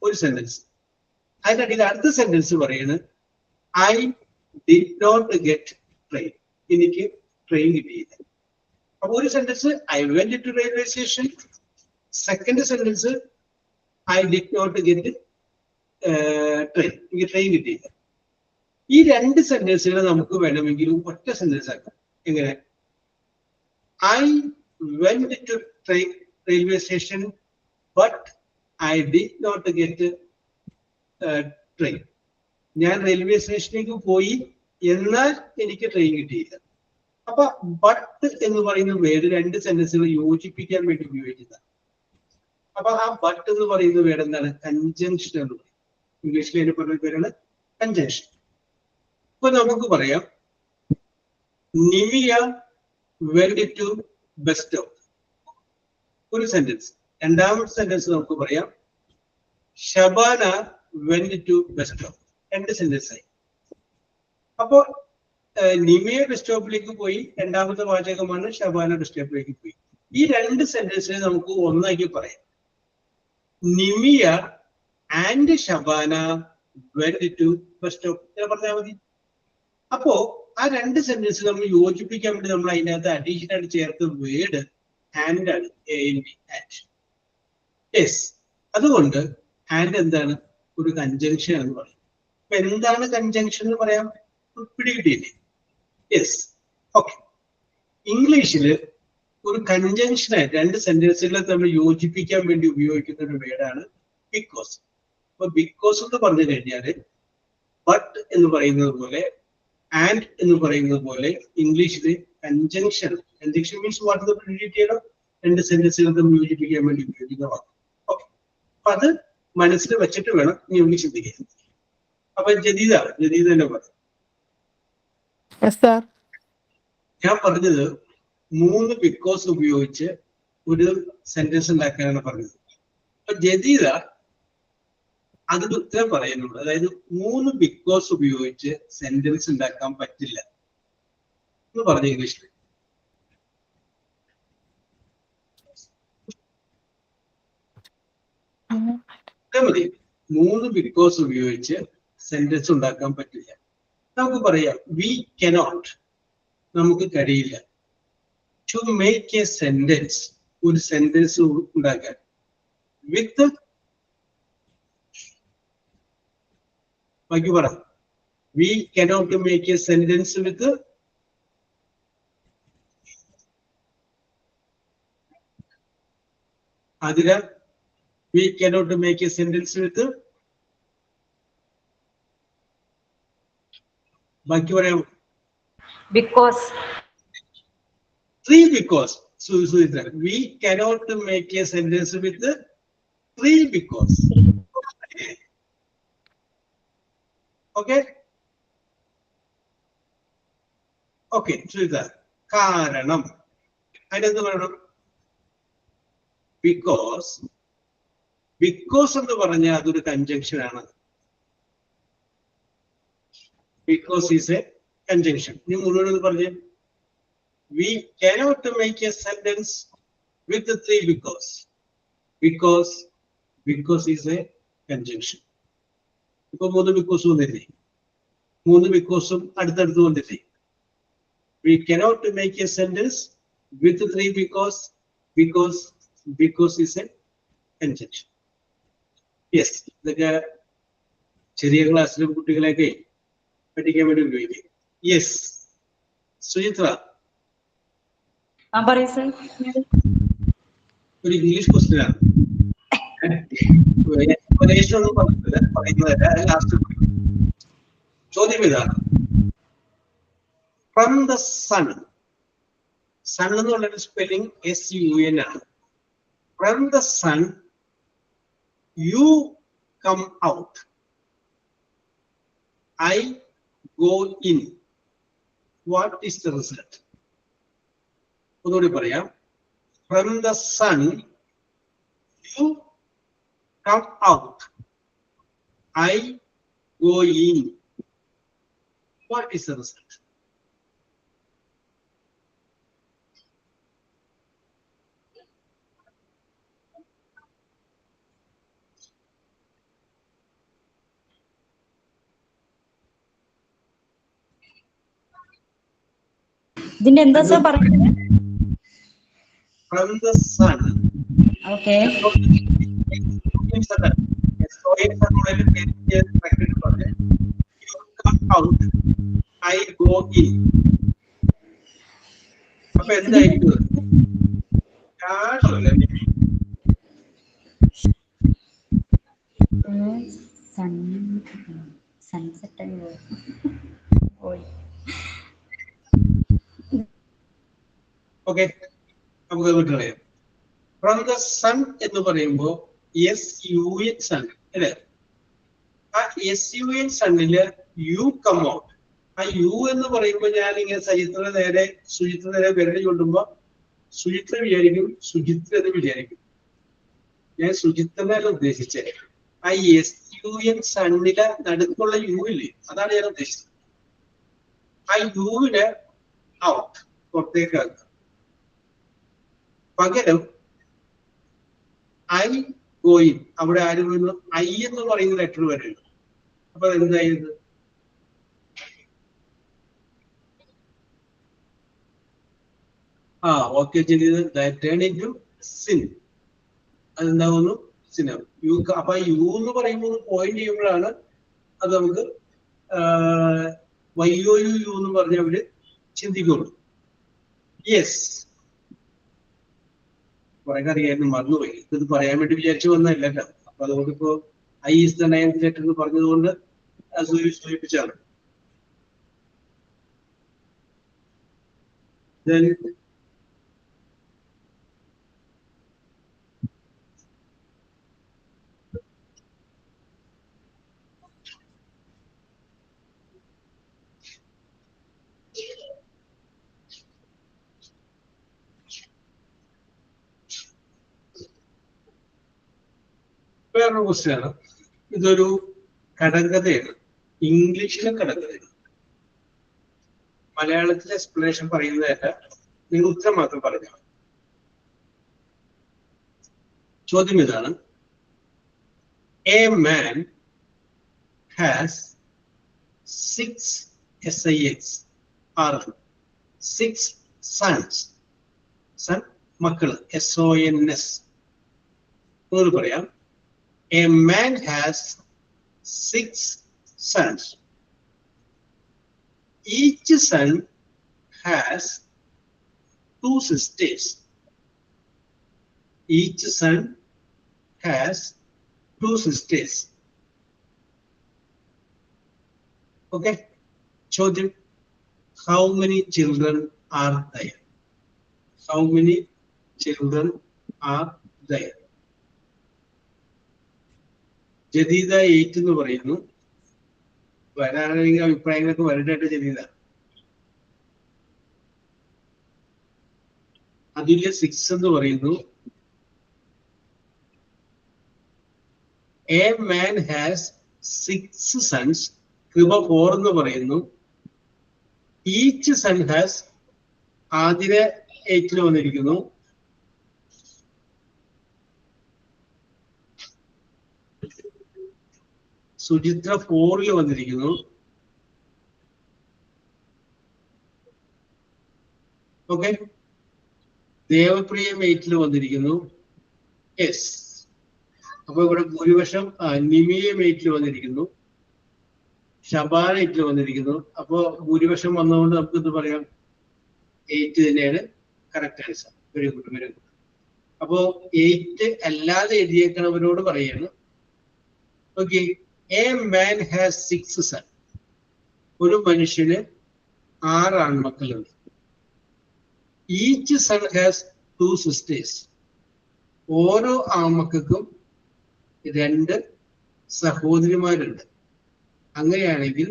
ഒരു സെന്റൻസ്. അതിനിടയിൽ അടുത്ത സെന്റൻസ് പറയുന്നത് I did not get train, എനിക്ക് ട്രെയിൻ കിട്ടിയില്ല. അപ്പൊ ഒരു sentence I went to railway station, second sentence I did not get train, എനിക്ക് ട്രെയിൻ കിട്ടിയില്ല. ഈ 2 സെന്റൻസുകൾ നമുക്ക് വേണമെങ്കിലും ഒറ്റ സെന്റൻസ് ആക്കാം. എങ്ങനെ? I went to railway station but I did not get train. ഞാൻ റെയിൽവേ സ്റ്റേഷനിലേക്ക് പോയി, എന്നാൽ എനിക്ക് ട്രെയിൻ കിട്ടിയില്ല. അപ്പൊ ബട്ട് എന്ന് പറയുന്ന വേർഡ് 2 സെന്റൻസുകൾ യോജിപ്പിക്കാൻ വേണ്ടി ഉപയോഗിക്കുന്നതാണ്. അപ്പൊ ആ ബട്ട് എന്ന് പറയുന്ന വേർഡ് എന്താണ്? കൺജങ്ഷൻ എന്ന് പറയും. ഇംഗ്ലീഷിൽ അതിന് പറയുന്ന പേരാണ് കൺജങ്ഷൻ. ഇപ്പൊ നമുക്ക് പറയാം, Nimiya went to bus stop, ഒരു സെന്റൻസ്. രണ്ടാമത്തെ സെന്റൻസ് നമുക്ക് പറയാം, Shabana went to bus stop, 2 sentence ആയി. അപ്പോ നിമിയ ബസ് സ്റ്റോപ്പിലേക്ക് പോയി, രണ്ടാമത്തെ വാചകമാണ് ഷബാന ബസ് സ്റ്റോപ്പിലേക്ക് പോയി. ഈ 2 സെന്റൻസിനെ നമുക്ക് ഒന്നാക്കി പറയാം, Nimiya and Shabana went to bus stop എന്ന് പറഞ്ഞാൽ മതി. അപ്പോ ആ 2 സെന്റൻസ് നമ്മൾ യോജിപ്പിക്കാൻ വേണ്ടി നമ്മൾ അതിനകത്ത് അഡീഷണൽ ആയിട്ട് ചേർത്ത് വേർഡ് ആൻഡ് ആണ്, ആൻഡ്. യെസ്, അതുകൊണ്ട് ആൻഡ് എന്താണ്? ഒരു കൺജങ്ഷൻ എന്ന് പറയും. അപ്പൊ എന്താണ് കൺജങ്ഷൻ എന്ന് പറയാം? പിടികിട്ടിയില്ലേ? Yes, okay. ഇംഗ്ലീഷില് ഒരു കൺജങ്ഷനായി 2 സെന്റൻസുകളെ തമ്മിൽ യോജിപ്പിക്കാൻ വേണ്ടി ഉപയോഗിക്കുന്ന ഒരു വേർഡാണ് ബിക്കോസ്. അപ്പൊ ബിക്കോസ് എന്ന് പറഞ്ഞു കഴിഞ്ഞാല് ബട്ട് എന്ന് പറയുന്നത് പോലെ ആൻഡ് എന്ന് പറയുന്നത് പോലെ ഇംഗ്ലീഷില് conjunction. Conjunction means what the predicator, 2 സെന്റൻസുകൾ തമ്മിൽ യോജിപ്പിക്കാൻ വേണ്ടി ഉപയോഗിക്കുന്ന വാക്ക്. ഓക്കെ, അപ്പൊ അത് മനസ്സിൽ വെച്ചിട്ട് വേണം ഇനി ചിന്തിക്കാൻ. അപ്പൊ ജദീദ തന്നെ പറഞ്ഞു. ഞാൻ പറഞ്ഞത് 3 ബിക്കോസ് ഉപയോഗിച്ച് ഒരു സെന്റൻസ് ഉണ്ടാക്കാനാണ് പറഞ്ഞത്. അപ്പൊ ജദീദ അതിന് ഉത്തരം പറയുന്നുണ്ട്. അതായത് 3 ബിക്കോസ് ഉപയോഗിച്ച് സെന്റൻസ് ഉണ്ടാക്കാൻ പറ്റില്ല എന്ന് പറഞ്ഞു ഇംഗ്ലീഷിൽ. മതി. 3 ബിക്കോസ് ഉപയോഗിച്ച് സെന്റൻസ് ഉണ്ടാക്കാൻ പറ്റില്ല. നമുക്ക് പറയാം വി കനോട്ട്, നമുക്ക് കഴിയില്ല. ടു മേക്ക് എ സെന്റൻസ്, ഒരു സെന്റൻസ് ഉണ്ടാക്കാൻ. വിത്ത്, ബാക്കി പറ. We cannot make a sentence വിത്ത് അതില. We cannot make a sentence with ബാക്കി പറയാം. Because. 3 because. So we cannot make a sentence with 3 because. Okay. Okay. So കാരണം അതിനെന്ത് പറയണം? ബിക്കോസ്. ബിക്കോസ് എന്ന് പറഞ്ഞാൽ അതൊരു കൺജങ്ഷൻ ആണ്. Because is a conjunction. ഇനി മുഴുവൻ പറഞ്ഞ് we cannot make a sentence with 3 because. Because is a conjunction. ഇപ്പൊ 3 ബിക്കോസ് വന്നില്ലേ? 3 ബിക്കോസും അടുത്തടുത്ത് വന്നില്ലേ? We cannot make a sentence with 3 because is a conjunction. Yes, ഇതൊക്കെ ചെറിയ ക്ലാസ്സിലും കുട്ടികളെയൊക്കെ പഠിക്കാൻ വേണ്ടി ഉപയോഗിക്കും. യെസ്, സുചിത്ര, ഒരു ഇംഗ്ലീഷ് ക്വസ്റ്റ്യൻ ആണ്. ഒന്നും പറഞ്ഞിട്ടില്ല, പറയുന്നതല്ല. ലാസ്റ്റ് ചോദ്യം ഇതാണ്. From the sun. സൺ എന്ന് പറയുന്ന സ്പെല്ലിംഗ് SUN ആണ്. From the sun you come out, I go in. What is the result? ഒന്നുകൂടി പറയാം. From the sun you come out, I go in. What is the result? ഇതിന്റെ എന്താ sir പറയുന്നത്? From the sun. Okay. You come out, I go in. അപ്പൊ എന്തായിരിക്കും? Sunset. Okay, നമുക്ക് വിട്ടറിയാം. From the sun എന്ന് പറയുമ്പോ SUN സൺ അല്ലെ? ആ SUN സണ്ണില് യു കം ഔട്ട്. ആ യു എന്ന് പറയുമ്പോ ഞാൻ ഇങ്ങനെ സുചിത്ര നേരെ വിരൽ കൊണ്ടുമ്പോ സുചിത്ര വിചാരിക്കും സുചിത്ര എന്ന് വിചാരിക്കും. ഞാൻ സുചിത്രനല്ല ഉദ്ദേശിച്ചത്. ആ SUN സണ്ണിലെ നടുക്കുള്ള യു ഇല്ലേ, അതാണ് ഞാൻ ഉദ്ദേശിച്ചത്. ആ യുവിന് ഔട്ട്, പുറത്തേക്കാക്കുക. പകരം ഐ ഗോയിൻ, അവിടെ ആര് വരുന്നു? ഐ എന്ന് പറയുന്ന ലെറ്റർ വരുന്നു. അപ്പൊ എന്തായത്? ഓക്കെ ചെയ്തത് ടേൺ ഇൻ ടു സിൻ. അതെന്താവുന്നു? സിനാവും. യു. അപ്പൊ യു എന്ന് പറയുമ്പോൾ പോയിന്റ് ചെയ്യുമ്പോഴാണ് അത് നമുക്ക് YOU എന്ന് പറഞ്ഞ അവര് ചിന്തിക്കുള്ളൂ. യെസ്, കുറെ അറിയായിരുന്നു, മറന്നുപോയി. ഇത് പറയാൻ വേണ്ടി വിചാരിച്ചു വന്നതല്ല. അപ്പൊ അതുകൊണ്ട് ഇപ്പോ I is the 9th letter എന്ന് പറഞ്ഞതുകൊണ്ട് സൂചിപ്പിച്ചാണ്. വേറൊരു ക്വസ്റ്റ്യനാണ്. ഇതൊരു കടങ്കഥയാണ്, ഇംഗ്ലീഷിലെ കടങ്കഥയാണ്. മലയാളത്തിലെ എക്സ്പ്ലനേഷൻ പറയുന്നതല്ല, നിങ്ങൾ ഉത്തരം മാത്രം പറഞ്ഞാൽ മതി. ചോദ്യം ഇതാണ്: എ മാൻ ഹാസ് 6 SIX ആറ് 6 സൺസ്. സൺ മക്കള്, SONS. ഒന്നുകൂടി പറയാം. A man has 6 sons. Each son has 2 sisters. Each son has 2 sisters. Okay. ചോദ്യം: how many children are there? How many children are there? ജദീദ 8 എന്ന് പറയുന്നു. വരാണെങ്കിൽ അഭിപ്രായങ്ങളൊക്കെ വരട്ടെ. ജദീദ അതുല്യ 6 എന്ന് പറയുന്നു. A man has 6 sons. കൃപ 4 എന്ന് പറയുന്നു. ഈച്ച് സൺ ഹാസ്, ആദ്യ 8 വന്നിരിക്കുന്നു. സുചിത്ര 4 വന്നിരിക്കുന്നു. ഓക്കെ. ദേവപ്രിയ 8 വന്നിരിക്കുന്നു. യെസ്. അപ്പൊ ഇവിടെ ഭൂരിപക്ഷം നിമിയ 8 വന്നിരിക്കുന്നു. ഷബാന 8 വന്നിരിക്കുന്നു. അപ്പോ ഭൂരിപക്ഷം വന്നതുകൊണ്ട് നമുക്ക് എന്ത് പറയാം? 8 തന്നെയാണ് correct answer. Very good, very good. അപ്പോ 8 അല്ലാതെ എഴുതിയേക്കണവരോട് പറയാണ്. Okay. A man has 6 sons. ഒരു മനുഷ്യന് 6 ആൺമക്കളുണ്ട്. Each son has 2 sisters. ഓരോ ആൺമക്കൾക്കും 2 സഹോദരിമാരുണ്ട്. അങ്ങനെയാണെങ്കിൽ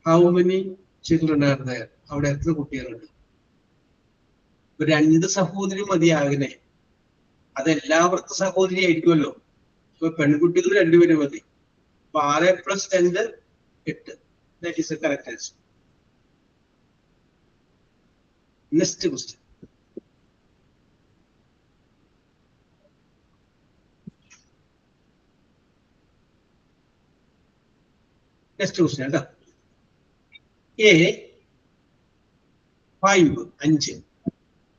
how many children are there? അവിടെ എത്ര കുട്ടികളുണ്ട്? 2 സഹോദരി മതിയാകണേ. അതെല്ലാവർക്കും സഹോദരി ആയിരിക്കുമല്ലോ. ഇപ്പൊ പെൺകുട്ടികൾ 2 പേര് മതി. 6 + 2 8. That is the correct answer. Next question. Next question. A 5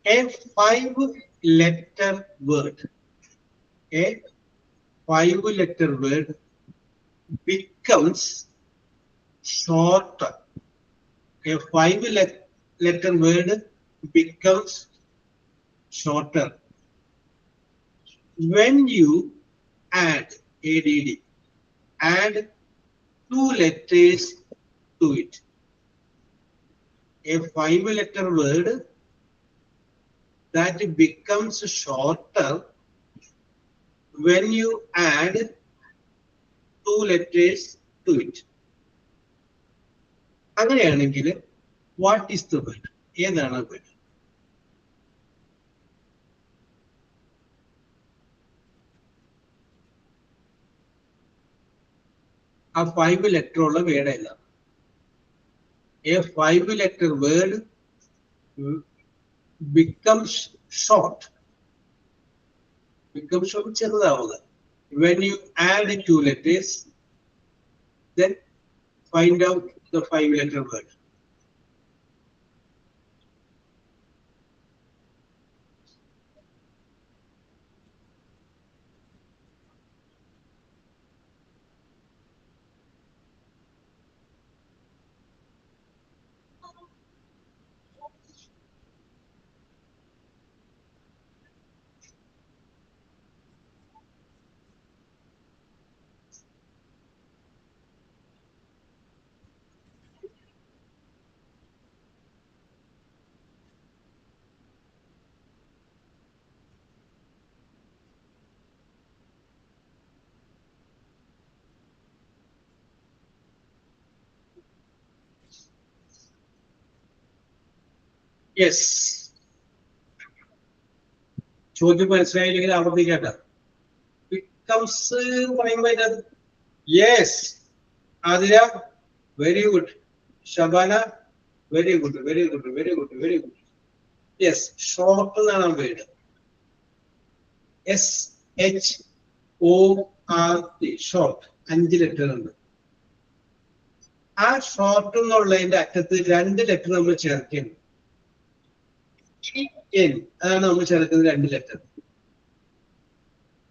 A 5-letter word. A 5-letter word becomes shorter. A 5-letter word becomes shorter when you add add 2 letters to it. A 5-letter word that becomes shorter when you add 2 letters to it. അങ്ങനെയാണെങ്കിൽ what is the word? ഏതാണ് word? ആ 5 ഉള്ള word ഏതാണ്? A 5-letter word becomes short. ചെറുതാവുക. When you add 2 letters, then find out the 5-letter word. Yes. ചോദ്യം മനസ്സിലായില്ലെങ്കിൽ ആവർത്തിക്കേണ്ട. Comes പറയുമ്പോ അതിനകത്ത് yes Athira very good, Shabana very good very good very good very good. Yes, short എന്നാണ് ആ word. SHORT, short. 5 letter ഉണ്ട്. ആ short എന്നുള്ളതിന്റെ അറ്റത്ത് 2 ലെറ്റർ നമ്മൾ ചേർക്കണം. N അതാണ് നമ്മൾ ചേർക്കുന്നത് 2 ലെറ്റർ.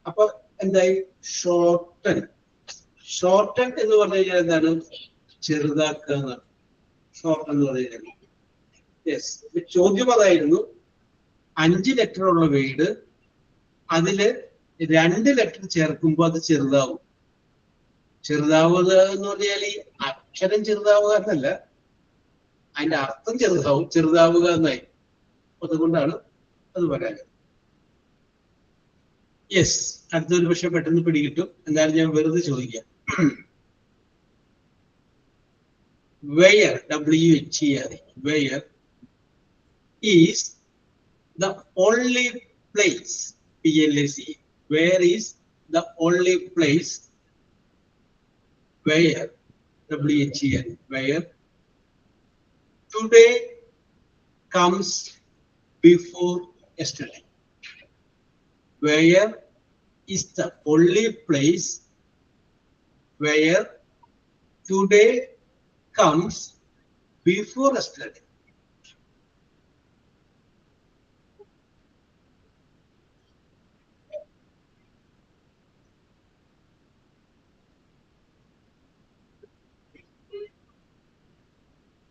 അപ്പൊ എന്തായി? ഷോർട്ടൻ. ഷോർട്ടൻ എന്ന് പറഞ്ഞു കഴിഞ്ഞാൽ എന്താണ്? ചെറുതാക്കുക എന്നാണ് ഷോർട്ടൻ എന്ന് പറഞ്ഞു കഴിഞ്ഞാൽ. യെസ്, ചോദ്യം അതായിരുന്നു. 5 ലെറ്റർ ഉള്ള വേർഡ് അതില് 2 ലെറ്റർ ചേർക്കുമ്പോൾ അത് ചെറുതാവും. ചെറുതാവുക എന്ന് പറഞ്ഞാൽ ഈ അക്ഷരം ചെറുതാവുക എന്നല്ല, അതിന്റെ അർത്ഥം ചെറുതാവും. ചെറുതാവുക എന്നായി. അതുകൊണ്ടാണ് അത് പറയാൻ. യെസ്, അടുത്തൊരു പക്ഷെ പെട്ടെന്ന് പിടികിട്ടും. എന്തായാലും ഞാൻ വെറുതെ ചോദിക്കാം. Where, WHERE, where is the only place, PLACE, where is the only place, where, WHERE, where today comes before yesterday. Where is the only place where today comes before yesterday?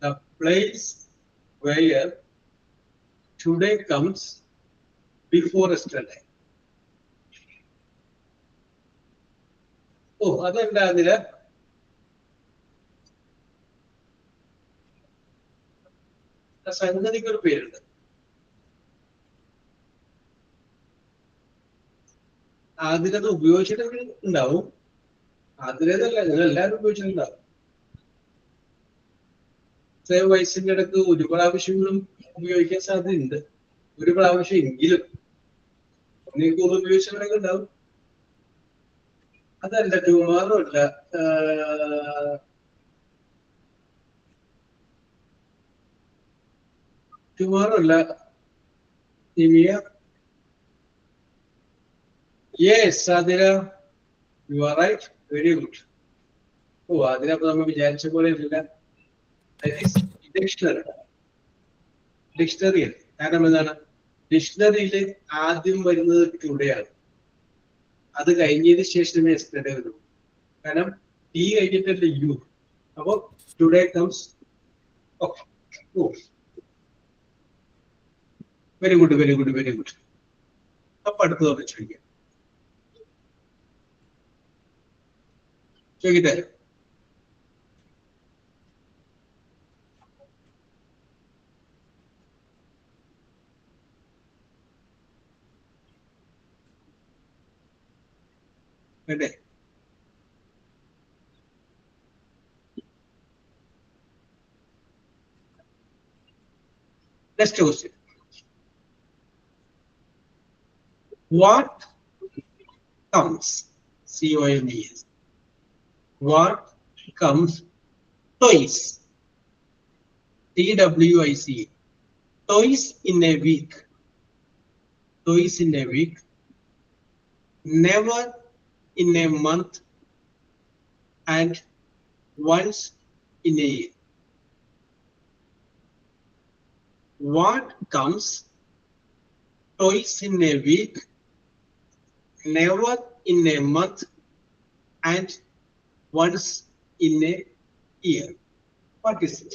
The place where today comes before yesterday. ഓ, അതെന്താ അതില്? സംഗതിക്ക് ഒരു പേരുണ്ട്. അതിലത് ഉപയോഗിച്ചിട്ട് ഉണ്ടാവും. അതിലേതല്ല, നിങ്ങൾ എല്ലാവരും ഉപയോഗിച്ചിട്ടുണ്ടാവും. വയസ്സിന്റെ ഇടക്ക് ഒരു പ്രാവശ്യങ്ങളും ഉപയോഗിക്കാൻ സാധ്യതയുണ്ട്. ഒരു പ്രാവശ്യം എങ്കിലും നിങ്ങൾക്ക് ഉപയോഗിച്ചവരൊക്കെ ഉണ്ടാവും. അതല്ല, ടുമാറോ അല്ല, ടുമാറോ അല്ല. Yes Athira, you are right, very good. ഓ, അതിനപ്പോ നമ്മൾ വിചാരിച്ച പോലെ ഇല്ല. ഡിക്ഷണറി. ഡിക്ഷണറി കാരണം എന്താണ്? ഡിക്ഷണറിയിൽ ആദ്യം വരുന്നത് ടുഡേയാണ്. അത് കഴിഞ്ഞതിന് ശേഷമേ യെസ്റ്റർഡേ വരൂ. കാരണം ടി കഴിഞ്ഞിട്ടല്ലേ യു. അപ്പൊ today comes. Okay, very good very good very good. അപ്പൊ അടുത്തത് ചോദിക്കാം. ചോദിക്കട്ടെ? വേണ്ടേ? Next question. What comes, COMES, what comes twice, TWICE, twice in a week, twice in a week, never in a month, and once in a year? What comes twice in a week, never in a month, and once in a year? What is it?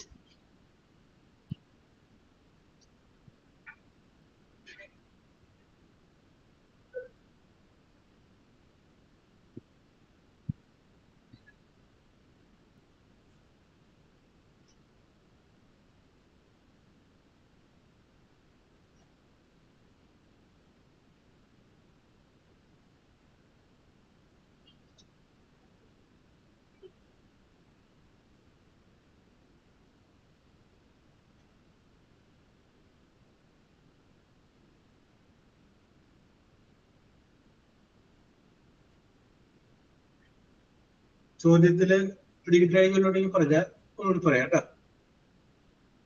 ചോദ്യത്തില് പിടികിട്ടായ്മ പറഞ്ഞാൽ ഒന്നുകൂടി പറയാം കേട്ടോ.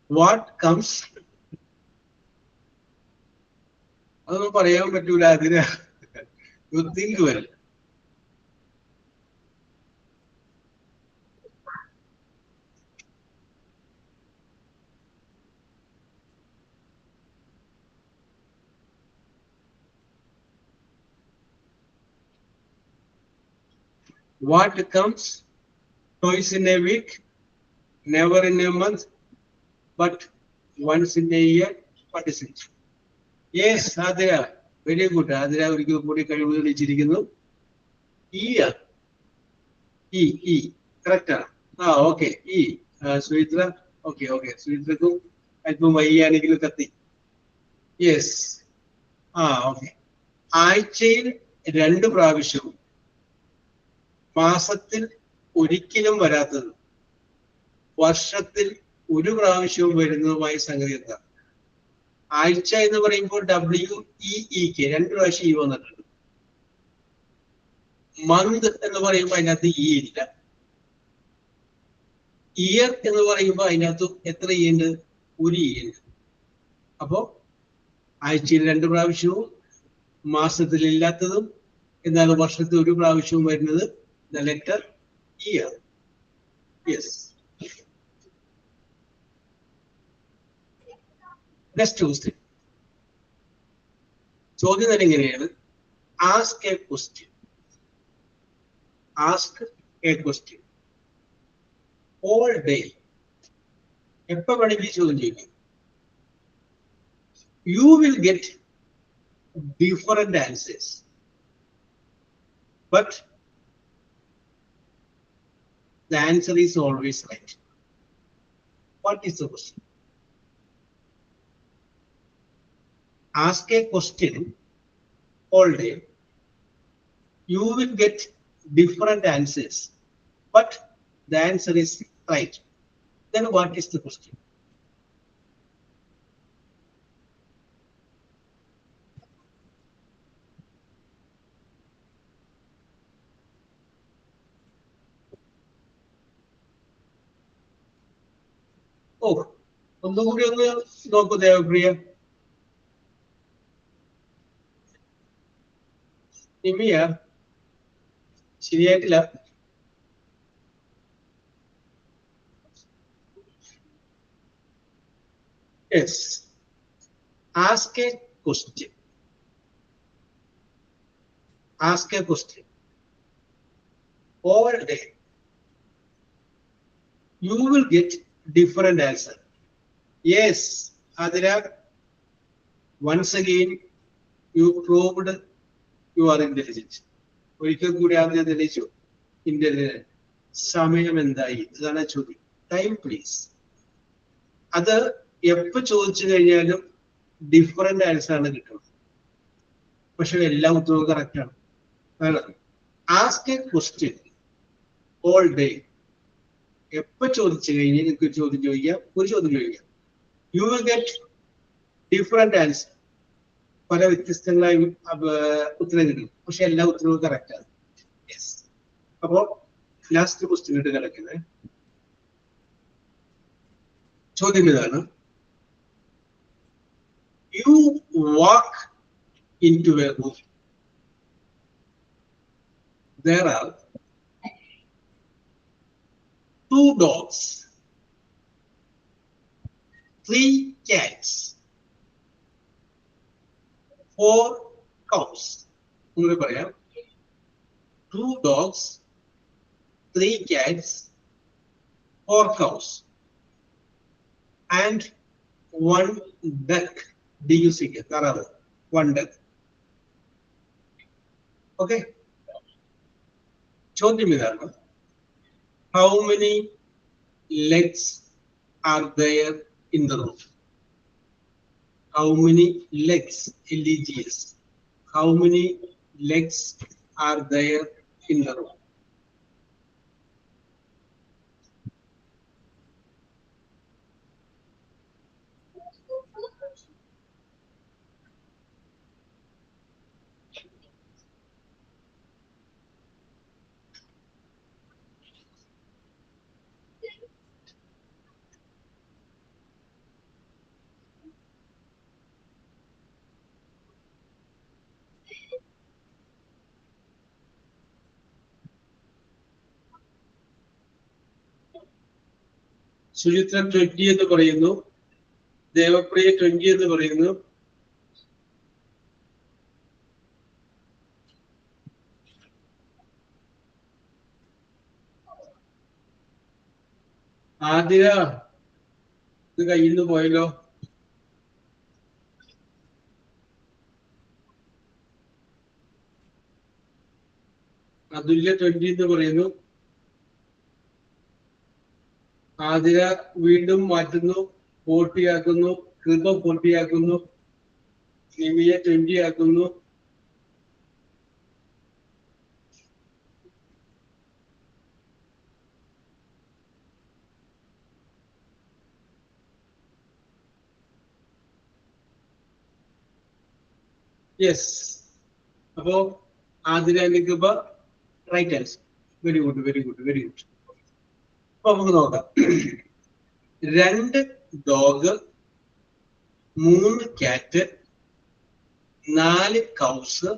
What comes, അതൊന്നും പറയാൻ പറ്റൂല, അതിന് you think well. What comes twice in a week, never in a month, but once in a year? What is it? Yes, Adira. Very good. Adira, ഒരിക്കൽ കൂടി കഴിവ് തെളിയിച്ചിരിക്കുന്നു. E. Correct. Okay. E. Suitra. Okay. സുചിത്രക്കും അല്പം വയ്യാണെങ്കിലും കത്തി. Yes. Okay. ആഴ്ചയിൽ 2 പ്രാവശ്യവും മാസത്തിൽ ഒരിക്കലും വരാത്തത്, വർഷത്തിൽ 1 പ്രാവശ്യവും വരുന്നതുമായ സംഗതി എന്താ? ആഴ്ച എന്ന് പറയുമ്പോൾ WEEK 2 പ്രാവശ്യം E വന്നിട്ടുണ്ട്. മന്ത് എന്ന് പറയുമ്പോൾ അതിനകത്ത് E ഇല്ല. ഇയർ എന്ന് പറയുമ്പോൾ അതിനകത്ത് എത്ര E ഉണ്ട്? 1 E ഉണ്ട്. അപ്പോ ആഴ്ചയിൽ 2 പ്രാവശ്യവും മാസത്തിൽ ഇല്ലാത്തതും എന്നാൽ വർഷത്തിൽ 1 പ്രാവശ്യവും വരുന്നത് the letter year. Yes. Next question. ചോദ്യം തന്നെ എങ്ങനെയാണ്? Ask a question. Ask a question. All day. എപ്പോ വേണമെങ്കിലും ചോദ്യം ചോദിക്കാം. You will get different answers. But the answer is always right. What is the question? Ask a question all day. You will get different answers, but the answer is right. Then what is the question? ഒന്നുകൂടി ഒന്ന് നോക്കൂ ദേവപ്രിയ. നിമിയ ശരിയായിട്ടില്ല. Yes. Ask a question. Ask a question. All day. You will get different answer. Yes, Adira. Once again, you proved you are intelligent. ഒരിക്കൽ കൂടി ആദ്യം തെളിയിച്ചു intelligent. സമയം എന്തായി? അതാണ് ചോദ്യം. Time please. അത് എപ്പോ ചോദിച്ചു കഴിഞ്ഞാലും ഡിഫറെന്റ് ആൻസർ ആണ് കിട്ടുന്നത്. പക്ഷെ എല്ലാ ഉത്തരവും കറക്റ്റ് ആണ്. Ask A question all day. എപ്പോ ചോദിച്ചു കഴിഞ്ഞാൽ നിങ്ങൾക്ക് ചോദ്യം ചോദിക്കാം, ഒരു ചോദ്യം ചോദിക്കാം. You will get different answer. പല വ്യത്യസ്തങ്ങളായ ഉത്തരം കിട്ടും, പക്ഷെ എല്ലാ ഉത്തരവും കറക്റ്റ് ആണ്. യെസ്. അപ്പോ ലാസ്റ്റ് ക്വസ്റ്റ്യൻ ഇട്ട് കിടക്കുന്നത് ചോദ്യം ഇതാണ്. You walk into a room. There are 2 dogs, 3 cats, 4 cows. ഒന്നുകൂടി പറയാം. 2 dogs, 3 cats, 4 cows, and 1 duck. DUCK. താറാവ്. 1 duck. Okay. ചോദ്യം ഇതാണ്. How many legs are there in the room? How many legs? LEGS. How many legs are there in the room? Suchitra 20 എന്ന് പറയുന്നു. ദേവപ്രിയ 20 എന്ന് പറയുന്നു. ആതിര ഇത് കയ്യിൽ നിന്ന് പോയല്ലോ. അതുല്യ 20 എന്ന് പറയുന്നു. ആതിര വീണ്ടും മാറ്റുന്നു, 40 ആക്കുന്നു. കൃപ 40 ആക്കുന്നു. നിമിയ 20 ആക്കുന്നു. യെസ്. അപ്പോ Athira Krupa right answer. Very good, very good, very good. അപ്പൊ നമുക്ക് നോക്കാം. 2 ഡോഗ്, 3 ക്യാറ്റ്, 4 കൗസ്,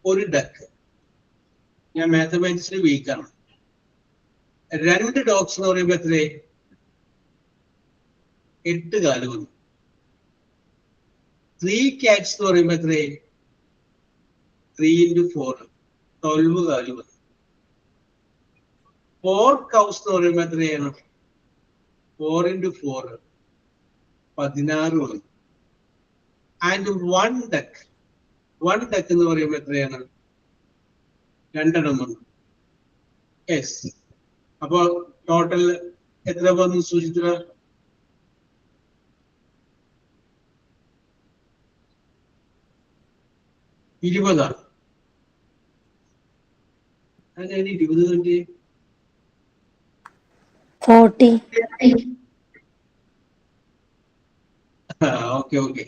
1 ഡക്ക്. ഞാൻ മാത്തമാറ്റിക്സിൽ വീക്കാണ്. 2 ഡോഗ്സ് എന്ന് പറയുമ്പോ എത്രയായി? 8 കാല് വന്നു. 3 cats എന്ന് പറയുമ്പോ എത്രയായി? 3 into 4 12 കാല് വന്നു. 4 cows എന്ന് പറയുമ്പോ എത്രയാണ്? 4 into 4 16 വന്നു. ആൻഡ് 1 duck എന്ന് പറയുമ്പോ എത്രയാണ്? 2 വന്നു. യെസ്. അപ്പൊ ടോട്ടൽ എത്ര വന്നു സുചിത്ര? 20. അതായത് 20 കണ്ടി 40. Okay okay.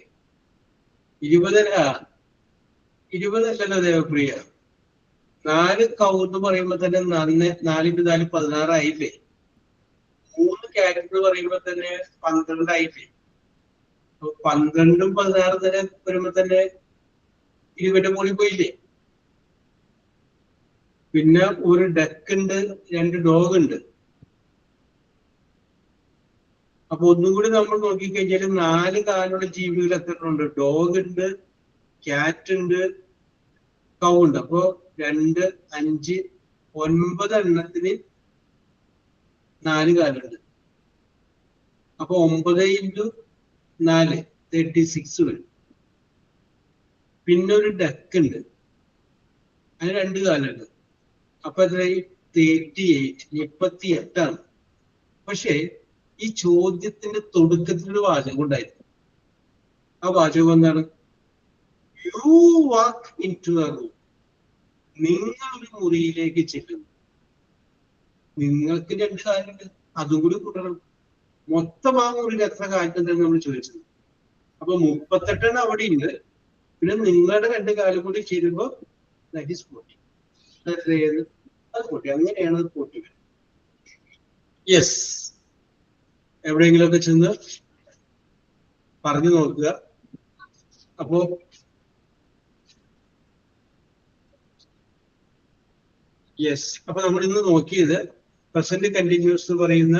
20 അല്ലല്ലോ ദേവപ്രിയ. 4 കൗ എന്ന് പറയുമ്പോ തന്നെ 4 into 4 16 ആയില്ലേ? 3 ക്യാരറ്റ് എന്ന് പറയുമ്പോ തന്നെ 12 ആയില്ലേ? 12ഉം 16 തന്നെ വരുമ്പോ തന്നെ 20 മുകളിൽ പോയില്ലേ? പിന്നെ 1 ഡക്ക് ഉണ്ട്, 2 ഡോഗ് ഉണ്ട്. അപ്പൊ ഒന്നും കൂടി നമ്മൾ നോക്കിക്കഴിഞ്ഞാൽ 4 കാലുള്ള ജീവികൾ എത്ര ഉണ്ട്? ഡോഗ് ഉണ്ട്, ക്യാറ്റ് ഉണ്ട്, കൗ ഉണ്ട്. അപ്പൊ 2, 5, 9 എണ്ണത്തിന് 4 കാലുണ്ട്. അപ്പൊ 9 into 4 36 വരും. പിന്നെ 1 ഡക്ക് ഉണ്ട്, അതിന് 2 കാലുണ്ട്. അപ്പൊ എത്രയായി? 38 ആണ്. പക്ഷേ ഈ ചോദ്യത്തിന്റെ തുടക്കത്തിലൊരു വാചകം ഉണ്ടായിരുന്നു. ആ വാചകം എന്താണ്? You walk into a room. നിങ്ങൾ ഒരു മുറിയിലേക്ക് ചെല്ലുന്നു. നിങ്ങൾക്ക് 2 കാലുണ്ട്, അതും കൂടി കൂട്ടണം. മൊത്തം ആ മുറിയിൽ എത്ര കാലുണ്ടെന്ന് നമ്മൾ ചോദിച്ചത്. അപ്പൊ 38 അവിടെ ഉണ്ട്. പിന്നെ നിങ്ങളുടെ 2 കാലും കൂടി ചേരുമ്പോ that is 40. അത് 40. അങ്ങനെയാണ് അത് 40 വരുന്നത്. യെസ്. എവിടെയെങ്കിലുമൊക്കെ ചെന്ന് പറഞ്ഞു നോക്കുക. അപ്പോ യെസ്. അപ്പൊ നമ്മൾ ഇന്ന് നോക്കിയത് പ്രസന്റ് കണ്ടിന്യൂസ് എന്ന് പറയുന്ന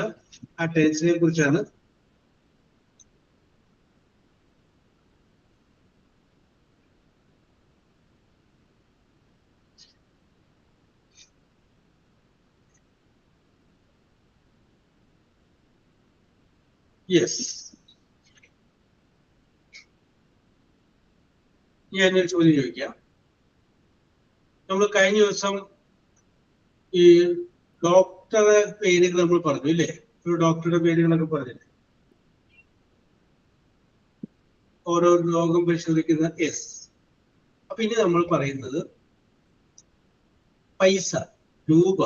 ആ ടെൻസിനെ കുറിച്ചാണ്. യെസ്. ഞാനൊരു ചോദ്യം ചോദിക്കാം. നമ്മൾ കഴിഞ്ഞ ദിവസം ഈ ഡോക്ടറുടെ പേരുകൾ നമ്മൾ പറഞ്ഞു ഇല്ലേ? ഒരു ഡോക്ടറുടെ പേരുകളൊക്കെ പറഞ്ഞില്ലേ? ഓരോ രോഗം പരിശോധിക്കുന്ന. യെസ്. അപ്പൊ ഇനി നമ്മൾ പറയുന്നത് പൈസ, രൂപ.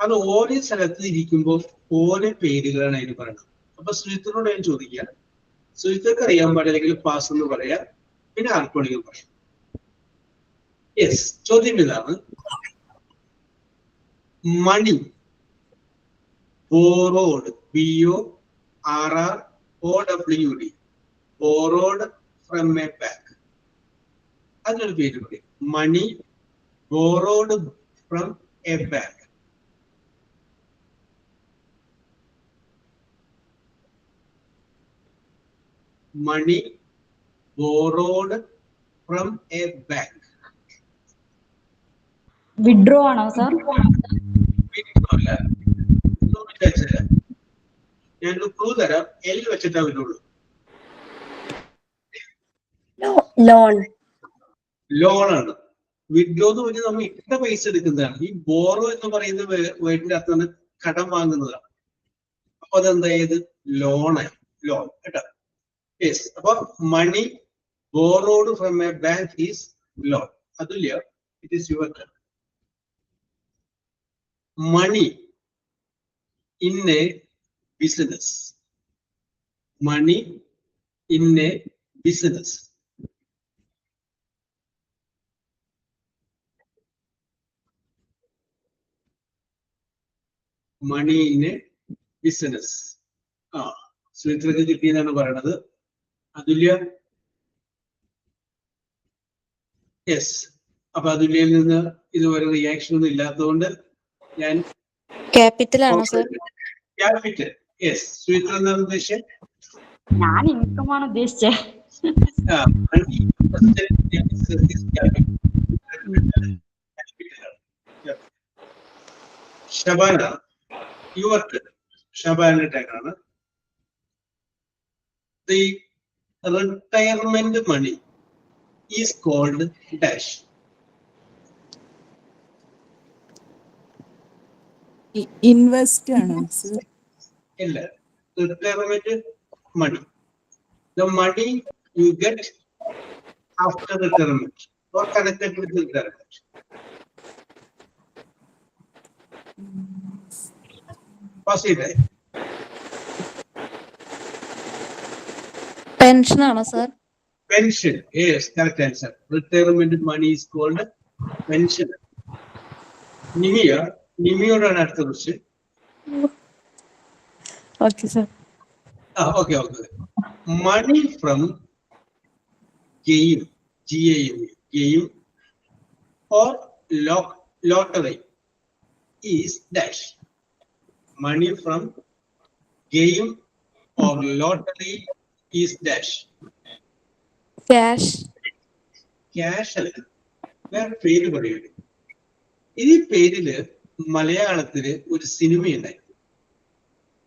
അത് ഓരോ സ്ഥലത്ത് ഇരിക്കുമ്പോൾ ഓരോ പേരുകളാണ് അതിന് പറയുന്നത്. അപ്പൊ സുജിത്തിനോട് ഞാൻ ചോദിക്കാം. സുജിത്തൊക്കെ അറിയാൻ പാടില്ലെങ്കിൽ പാസ് എന്ന് പറയാം, പിന്നെ ആർക്കോണികൾ പറയാം. യെസ്. ചോദ്യം ഇതാണ്. Money, borrowed, BORROWD, borrowed from a bank. അതിനൊരു പേര് പറയും. Money borrowed from a bank. money borrowed from a bank? Withdraw ആണോ sir? അല്ല, വിചാരിച്ചില്ല. ഞാനൊരു ക്ലൂ തരാം, എൽ വെച്ചിട്ടാ വരുള്ളൂ. ലോൺ. ലോൺ ആണ്. വിഡ്രോ എന്ന് പറഞ്ഞാൽ നമ്മൾ ഇട്ട പൈസ എടുക്കുന്നതാണ്. ഈ ബോറോ എന്ന് പറയുന്ന വേർഡിന്റെ അർത്ഥം കടം വാങ്ങുന്നതാണ്. അപ്പൊ അതെന്തായത് ലോണായി, ലോൺ കേട്ടോ. യെസ്, അപ്പൊ money borrowed from a bank is loan. Athulya, it is your turn. Money in a business. Money in a business. Money in a business. ആ, സുമിത്രക്ക് കിട്ടിയെന്നാണ് പറയണത്. അതുല്യ? യെസ്. അപ്പൊ അതുല്യയിൽ നിന്ന് ഇതുവരെ റിയാക്ഷൻ ഒന്നും ഇല്ലാത്തതുകൊണ്ട് ഞാൻ ക്യാപിറ്റൽ ആണോ സർ? ക്യാപിറ്റൽ. യെസ്. സുമിത്ര എന്താണ് ഉദ്ദേശിച്ചത്? ഞാൻ ഇൻകം ആണ് ഉദ്ദേശിച്ചത്. Shabana, your turn. Shabana turn ആണ്. The retirement money is called dash. Invest ആണോ സർ? ഇല്ല, retirement money, the money you get after retirement or connected with retirement. Pass it. Pension ആണോ sir? Pension. Yes, correct answer. Retirement money is called pension. നിമിയോടാണ് അടുത്ത question. Okay sir. Okay. Money from game, GAME, game or lottery is dash. Money from game or lottery is dash. Cash. Cash അല്ല, വേറെ പേര് പറയുന്നത്. ഈ പേരില് മലയാളത്തില് ഒരു സിനിമയുണ്ടായി.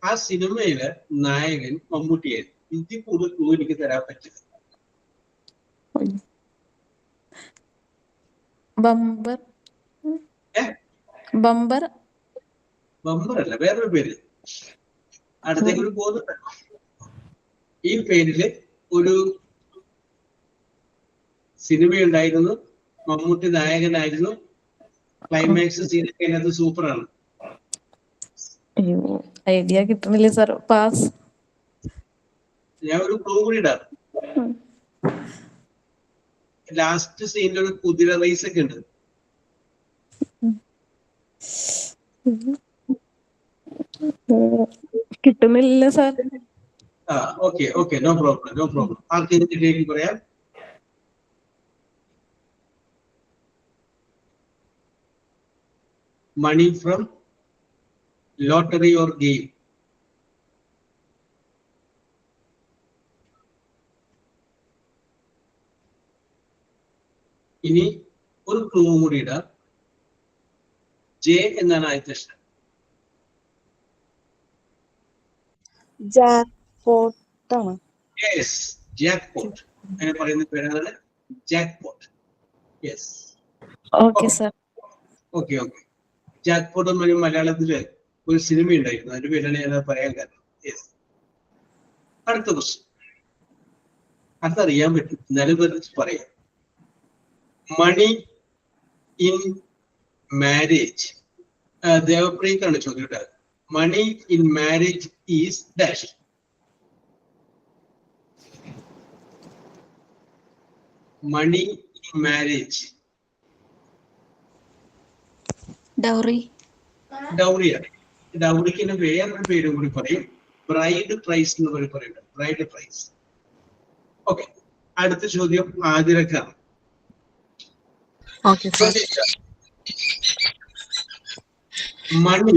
ആ സിനിമയില് നായകൻ മമ്മൂട്ടിയായിരുന്നു. ഇതിൽ കൂടുതൽ ക്ലൂ എനിക്ക് തരാൻ പറ്റില്ല. ബമ്പർ. ബമ്പർ. ബമ്പർ അല്ല, വേറൊരു പേര്. അടുത്തേക്ക് പോകുന്നുണ്ട്. ഈ പേരില് ഒരു സിനിമയുണ്ടായിരുന്നു. മമ്മൂട്ടി നായകനായിരുന്നു. ക്ലൈമാക്സ് സീനൊക്കെ അതിനകത്ത് സൂപ്പറാണ്. അയ്യോ, ഐഡിയ കിട്ടണില്ല സർ. പാസ്. ഞാൻ ഒരു ക്ലൂ കൂടി ഇടാം. ലാസ്റ്റ് സീനിൽ ഒരു കുതിര റേസ് ഒക്കെ ഉണ്ട്. കിട്ടുന്നില്ല സർ. Okay, no problem. ആർക്കെങ്കിലും പറയാം. Money from lottery or game. ഇനി ഒരു ക്ലൂ കൂടി ഇടാം. ജെ എന്നാണ് ആദ്യത്തെ അക്ഷരം. ജാക്ക്പോട്ട് ആണ്. Yes, jackpot. അങ്ങനെ പറയുന്ന പേരാണ് jackpot. Yes. Okay sir. Okay. Jackpot എന്ന് പറഞ്ഞാൽ മലയാളത്തില് ഒരു സിനിമ ഉണ്ടായിരുന്നു. അതിന്റെ പേരാണ് ഞാൻ പറയാൻ കാരണം. യെസ്. അടുത്ത ക്വസ്റ്റ്യൻ. അതറിയാൻ പറ്റും, എന്നാലും പറയാം. മണി ഇൻ മാരേജ്. ദേവപ്രിയക്കാണ് ചോദ്യം. Money in marriage is dash. Money in marriage. Dowry. ഡൗറിയാണ്. ഡൗറിക്ക് വേറൊരു പേരും കൂടി പറയും, ബ്രൈഡ് പ്രൈസ് എന്ന് പറയുന്നത്. Bride price. ഓക്കെ, അടുത്ത ചോദ്യം ആതിരക്കാണ്. Money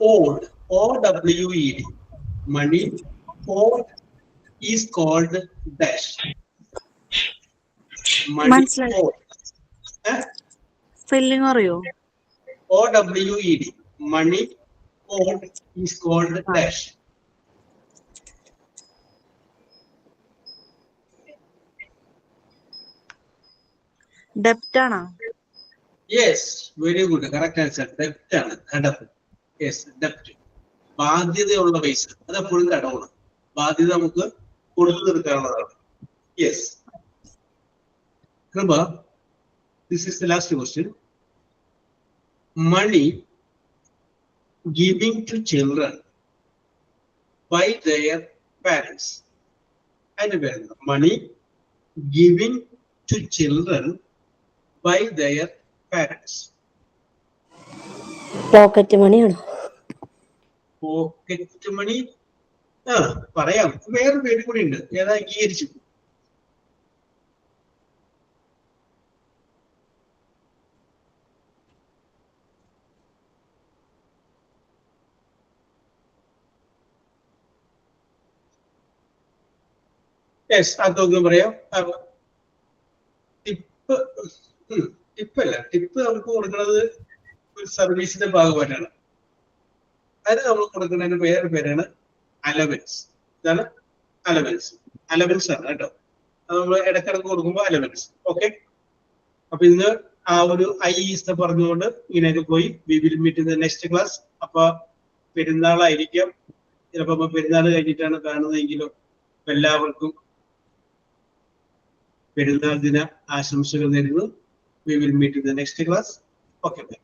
owed, OWED, money owed is called dash. Money മനസ്സിലായി. odd. സ്പെല്ലിംഗ് അറിയോ? OWED. Money odd is called dash. ഡെപ്റ്റ് ആണോ? Yes, very good. Correct answer. Debt ആണ് കടപ്പ്. Yes, debt. ബാധ്യതയുള്ള പൈസ അതെപ്പോഴും കടമാണ്. ബാധ്യത നമുക്ക് കൊടുത്തു തീർക്കാനുള്ളതാണ്. Yes. Remember, this is the last question. Money giving to children by their parents. And money giving to children by their parents. Pocket മണിയാണോ? Pocket money പറയാം. വേറൊരു പേര് കൂടി ഉണ്ട്. ഏതാ അംഗീകരിച്ചു? യെസ്, അതൊന്നും പറയാം. ടിപ്പ് ടിപ്പല്ല. ടിപ്പ് നമുക്ക് കൊടുക്കുന്നത് ഒരു സർവീസിന്റെ ഭാഗമായിട്ടാണ്. അതിന് നമ്മൾ കൊടുക്കുന്നതിന് വേറെ പേരാണ് അലവൻസ്. ഇതാണ് അലവൻസ്. അലവൻസ് ആണ് കേട്ടോ. അത് നമ്മൾ ഇടക്കിടക്ക് കൊടുക്കുമ്പോൾ അലവൻസ്. ഓക്കെ, അപ്പൊ ഇന്ന് ആ ഒരു ഐ പറഞ്ഞുകൊണ്ട് ഇങ്ങനെയൊക്കെ പോയി. We will meet in the next class. അപ്പൊ പെരുന്നാളായിരിക്കാം, ചിലപ്പോ പെരുന്നാൾ കഴിഞ്ഞിട്ടാണ് കാണുന്നതെങ്കിലും എല്ലാവർക്കും പെരുന്നാൾ ദിന ആശംസകൾ നേരുന്നു. We will meet in the next class. Okay, bye.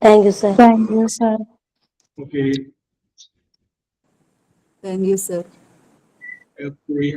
Thank you sir. Thank you sir. Okay, thank you sir. Okay.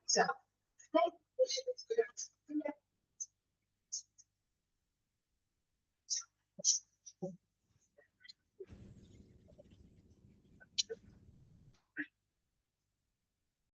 So,